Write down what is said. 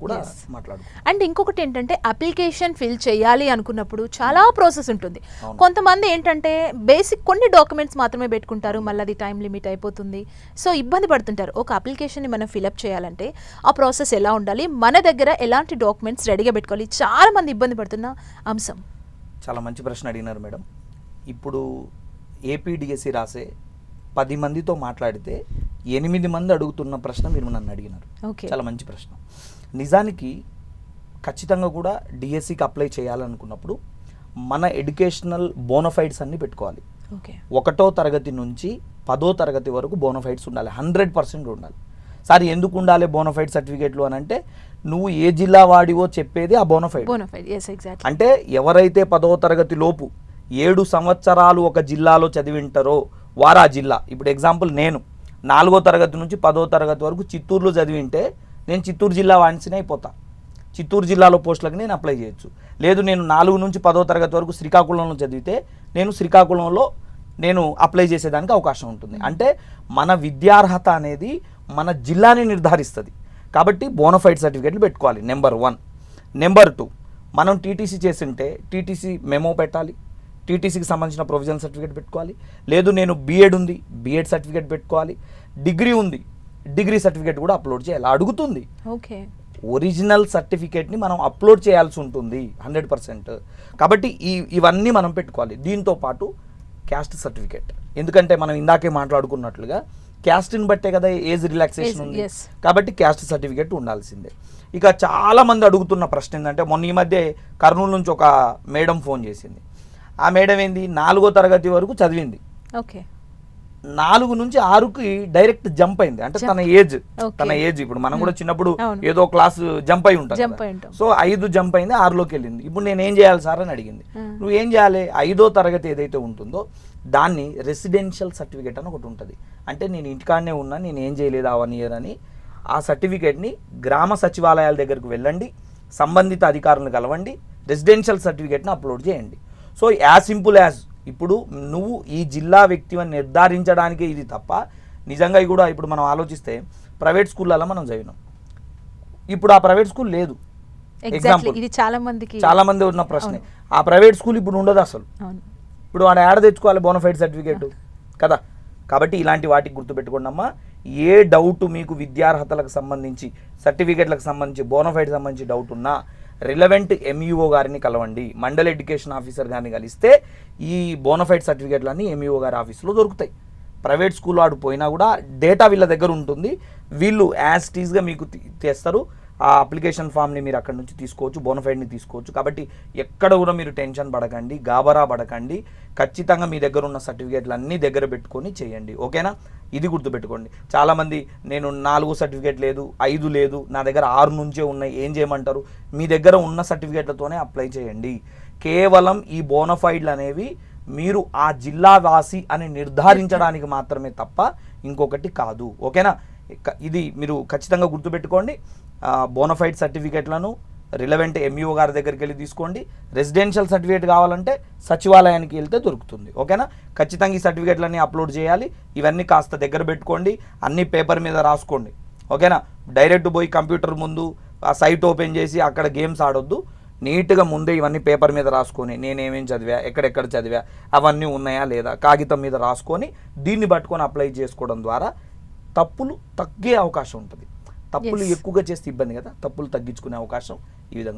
కూడా మాట్లాడుకుంటాం. అండ్ ఇంకొకటి ఏంటంటే అప్లికేషన్ ఫిల్ చేయాలి అనుకున్నప్పుడు చాలా ప్రాసెస్ ఉంటుంది. కొంతమంది ఏంటంటే బేసిక్ కొన్ని డాక్యుమెంట్స్ మాత్రమే పెట్టుకుంటారు, మళ్ళీ అది టైం లిమిట్ అయిపోతుంది, సో ఇబ్బంది పడుతుంటారు. ఒక అప్లికేషన్ని మనం ఫిలప్ చేయాలంటే ఆ ప్రాసెస్ ఎలా ఉండాలి, మన దగ్గర ఎలాంటి డాక్యుమెంట్స్ రెడీగా పెట్టుకోవాలి, చాలా మంది ఇబ్బంది పడుతున్న అంశం. చాలా మంచి ప్రశ్న అడిగినారు మేడం. ఇప్పుడు ఏపీడిఎస్సి రాసే 10 మందితో మాట్లాడితే 8 మంది అడుగుతున్న ప్రశ్న మీరు నన్ను అడిగినారు. చాలా మంచి ప్రశ్న. నిజానికి ఖచ్చితంగా కూడా డిఎస్సికి అప్లై చేయాలనుకున్నప్పుడు మన ఎడ్యుకేషనల్ బోనఫైడ్స్ అన్నీ పెట్టుకోవాలి. 1వ తరగతి నుంచి 10వ తరగతి వరకు బోనఫైడ్స్ ఉండాలి, 100% ఉండాలి. సార్ ఎందుకు ఉండాలి బోనఫైడ్ సర్టిఫికేట్లు అని అంటే, నువ్వు ఏ జిల్లా వాడివో చెప్పేది ఆ బోనఫైడ్. అంటే ఎవరైతే 10వ తరగతి లోపు 7 సంవత్సరాలు ఒక జిల్లాలో చదివింటారో వారు ఆ జిల్లా. ఇప్పుడు ఎగ్జాంపుల్, నేను 4వ తరగతి నుంచి 10వ తరగతి వరకు చిత్తూరులో చదివింటే నేను చిత్తూరు జిల్లా వాణిసినే అయిపోతా. చిత్తూరు జిల్లాలో పోస్టులకు నేను అప్లై చేయొచ్చు. లేదు నేను 4 నుంచి 10వ తరగతి వరకు శ్రీకాకుళంలో చదివితే నేను శ్రీకాకుళంలో నేను అప్లై చేసేదానికి అవకాశం ఉంటుంది. అంటే మన విద్యార్హత అనేది మన జిల్లాని నిర్ధారిస్తుంది. కాబట్టి బోనఫైడ్ సర్టిఫికేట్లు పెట్టుకోవాలి, నెంబర్ 1. నెంబర్ 2, మనం టీటీసీ చేసింటే టీటీసీ మెమో పెట్టాలి, టీటీసీకి సంబంధించిన ప్రొవిజనల్ సర్టిఫికేట్ పెట్టుకోవాలి. లేదు నేను బీఎడ్ ఉంది, బీఎడ్ సర్టిఫికేట్ పెట్టుకోవాలి. డిగ్రీ ఉంది, డిగ్రీ సర్టిఫికేట్ కూడా అప్లోడ్ చేయాలి. అడుగుతుంది ఒరిజినల్ సర్టిఫికేట్ని మనం అప్లోడ్ చేయాల్సి ఉంటుంది 100%. కాబట్టి ఇవన్నీ మనం పెట్టుకోవాలి. దీంతో పాటు క్యాస్ట్ సర్టిఫికేట్, ఎందుకంటే మనం ఇందాకే మాట్లాడుకున్నట్లుగా క్యాస్ట్ని బట్టే కదా ఏజ్ రిలాక్సేషన్ ఉంది. కాబట్టి క్యాస్ట్ సర్టిఫికేట్ ఉండాల్సిందే. ఇక చాలామంది అడుగుతున్న ప్రశ్న ఏంటంటే, మొన్న ఈ మధ్య కర్నూలు నుంచి ఒక మేడం ఫోన్ చేసింది. ఆ మేడం ఏంది, 4వ తరగతి వరకు చదివింది, 4 నుంచి 6కి డైరెక్ట్ జంప్ అయింది. అంటే తన ఏజ్ ఇప్పుడు మనం కూడా చిన్నప్పుడు ఏదో క్లాస్ జంప్ అయి ఉంటాం. సో 5 జంప్ అయింది, 6లోకి వెళ్ళింది. ఇప్పుడు నేను ఏం చేయాలి సార్ అని అడిగింది. నువ్వు ఏం చేయాలి, 5వ తరగతి ఏదైతే ఉంటుందో దాన్ని రెసిడెన్షియల్ సర్టిఫికేట్ అని ఒకటి ఉంటుంది. అంటే నేను ఇంటికాడనే ఉన్నా, నేను ఏం చేయలేదు ఆ 1 ఇయర్ అని, ఆ సర్టిఫికేట్ని గ్రామ సచివాలయాల దగ్గరకు వెళ్ళండి, సంబంధిత అధికారులను కలవండి, రెసిడెన్షియల్ సర్టిఫికేట్ని అప్లోడ్ చేయండి. సో యాజ్ సింపుల్ యాజ్, ఇప్పుడు నువ్వు ఈ జిల్లా వ్యక్తిని నిర్ధారించడానికే ఇది తప్ప, నిజంగా కూడా ఇప్పుడు మనం ఆలోచిస్తే ప్రైవేట్ స్కూళ్ళలో మనం చదివినాం, ఇప్పుడు ఆ ప్రైవేట్ స్కూల్ లేదు. ఎగ్జాంపుల్, ఇది చాలా మంది ఉన్న ప్రశ్నే, ఆ ప్రైవేట్ స్కూల్ ఇప్పుడు ఉండదు అసలు. ఇప్పుడు వాడు యాడ తెచ్చుకోవాలి బోనఫైడ్ సర్టిఫికేట్ కదా. కాబట్టి ఇలాంటి వాటికి గుర్తుపెట్టుకోండి అమ్మా. ఏ డౌట్ మీకు విద్యార్హతలకు సంబంధించి, సర్టిఫికేట్లకు సంబంధించి, బోనఫైడ్ సంబంధించి డౌట్ ఉన్నా రిలవెంట్ ఎంఈఓ గారిని కలవండి. మండల్ ఎడ్యుకేషన్ ఆఫీసర్ గారిని కలిస్తే ఈ బోనఫైడ్ సర్టిఫికేట్లన్నీ ఎంఈఓ గారి ఆఫీస్లో దొరుకుతాయి. ప్రైవేట్ స్కూల్ వాడు పోయినా కూడా డేటా వీళ్ళ దగ్గర ఉంటుంది, వీళ్ళు యాజ్ టీజ్గా మీకు తెస్తారు. ఆ అప్లికేషన్ ఫామ్ని మీరు అక్కడ నుంచి తీసుకోవచ్చు, బోనఫైడ్ని తీసుకోవచ్చు. కాబట్టి ఎక్కడ కూడా మీరు టెన్షన్ పడకండి, గాబరా పడకండి. ఖచ్చితంగా మీ దగ్గర ఉన్న సర్టిఫికేట్లు అన్నీ దగ్గర పెట్టుకొని చేయండి, ఓకేనా. ఇది గుర్తుపెట్టుకోండి. చాలామంది నేను 4 సర్టిఫికేట్ లేదు, 5 లేదు, నా దగ్గర 6 నుంచే ఉన్నాయి, ఏం చేయమంటారు? మీ దగ్గర ఉన్న సర్టిఫికేట్లతోనే అప్లై చేయండి. కేవలం ఈ బోనఫైడ్లు అనేవి మీరు ఆ జిల్లా వాసి అని నిర్ధారించడానికి మాత్రమే తప్ప ఇంకొకటి కాదు, ఓకేనా. ఇది మీరు ఖచ్చితంగా గుర్తుపెట్టుకోండి. బోనఫైడ్ సర్టిఫికేట్లను రిలవెంట్ ఎంఈఓ గారి దగ్గరికి వెళ్ళి తీసుకోండి. రెసిడెన్షియల్ సర్టిఫికేట్ కావాలంటే సచివాలయానికి వెళ్తే దొరుకుతుంది, ఓకేనా. ఖచ్చితంగా ఈ సర్టిఫికేట్లన్నీ అప్లోడ్ చేయాలి. ఇవన్నీ కాస్త దగ్గర పెట్టుకోండి, అన్ని పేపర్ మీద రాసుకోండి, ఓకేనా. డైరెక్ట్ పోయి కంప్యూటర్ ముందు ఆ సైట్ ఓపెన్ చేసి అక్కడ గేమ్స్ ఆడొద్దు. నీట్గా ముందే ఇవన్నీ పేపర్ మీద రాసుకొని, నేనేమేం చదివా, ఎక్కడెక్కడ చదివా, అవన్నీ ఉన్నాయా లేదా కాగితం మీద రాసుకొని దీన్ని పట్టుకొని అప్లై చేసుకోవడం ద్వారా తప్పులు తగ్గే అవకాశం ఉంటుంది. తప్పులు ఎక్కువగా చేస్తే ఇబ్బంది కదా, తప్పులు తగ్గించుకునే అవకాశం ఈ విధంగా.